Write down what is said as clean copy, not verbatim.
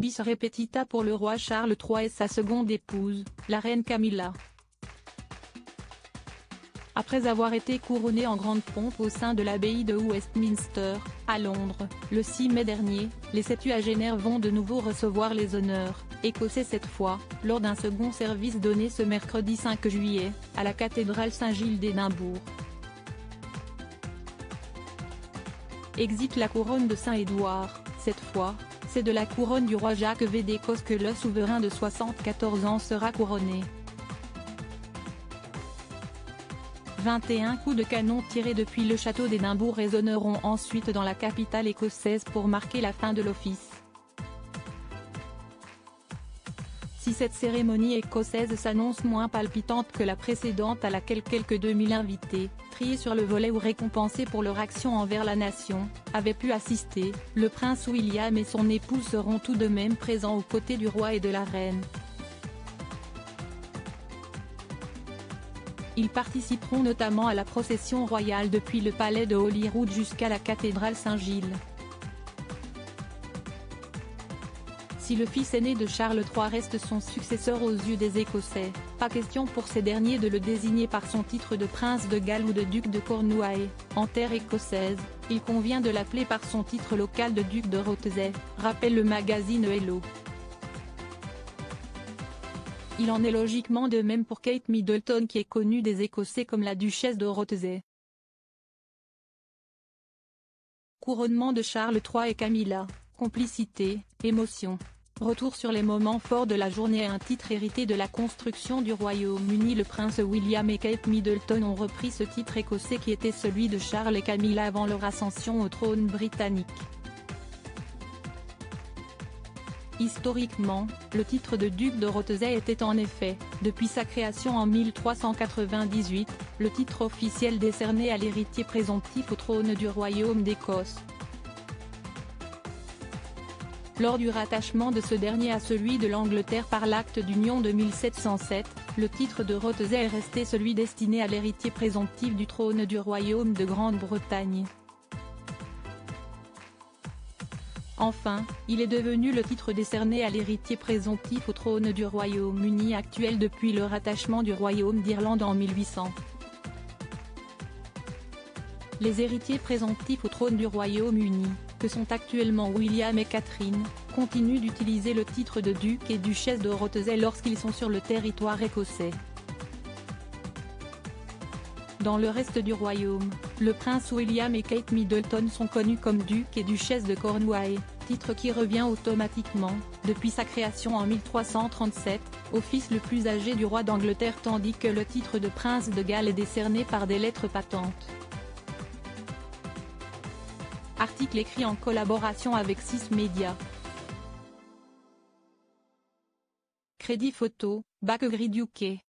Bis repetita pour le roi Charles III et sa seconde épouse, la reine Camilla. Après avoir été couronné en grande pompe au sein de l'abbaye de Westminster, à Londres, le 6 mai dernier, les septuagénaires vont de nouveau recevoir les honneurs, écossais cette fois, lors d'un second service donné ce mercredi 5 juillet, à la cathédrale Saint-Gilles d'Édimbourg. Exit la couronne de Saint-Édouard, cette fois, c'est de la couronne du roi Jacques V d'Écosse que le souverain de 74 ans sera couronné. 21 coups de canon tirés depuis le château d'Édimbourg résonneront ensuite dans la capitale écossaise pour marquer la fin de l'office. Si cette cérémonie écossaise s'annonce moins palpitante que la précédente à laquelle quelques 2000 invités, triés sur le volet ou récompensés pour leur action envers la nation, avaient pu assister, le prince William et son épouse seront tout de même présents aux côtés du roi et de la reine. Ils participeront notamment à la procession royale depuis le palais de Holyrood jusqu'à la cathédrale Saint-Gilles. Si le fils aîné de Charles III reste son successeur aux yeux des Écossais, pas question pour ces derniers de le désigner par son titre de prince de Galles ou de duc de Cornouailles, en terre écossaise, il convient de l'appeler par son titre local de duc de Rothesay, rappelle le magazine Hello. Il en est logiquement de même pour Kate Middleton qui est connue des Écossais comme la duchesse de Rothesay. Couronnement de Charles III et Camilla, complicité, émotion. Retour sur les moments forts de la journée. Un titre hérité de la construction du Royaume-Uni. Le prince William et Kate Middleton ont repris ce titre écossais qui était celui de Charles et Camilla avant leur ascension au trône britannique. Historiquement, le titre de duc de Rothesay était en effet, depuis sa création en 1398, le titre officiel décerné à l'héritier présomptif au trône du royaume d'Écosse. Lors du rattachement de ce dernier à celui de l'Angleterre par l'acte d'union de 1707, le titre de Rothesay est resté celui destiné à l'héritier présomptif du trône du royaume de Grande-Bretagne. Enfin, il est devenu le titre décerné à l'héritier présomptif au trône du Royaume-Uni actuel depuis le rattachement du royaume d'Irlande en 1800. Les héritiers présomptifs au trône du Royaume-Uni, que sont actuellement William et Catherine, continuent d'utiliser le titre de duc et duchesse de Rothesay lorsqu'ils sont sur le territoire écossais. Dans le reste du royaume, le prince William et Kate Middleton sont connus comme duc et duchesse de Cornouailles, titre qui revient automatiquement, depuis sa création en 1337, au fils le plus âgé du roi d'Angleterre tandis que le titre de prince de Galles est décerné par des lettres patentes. Article écrit en collaboration avec 6 médias. Crédit photo, Back Grid UK.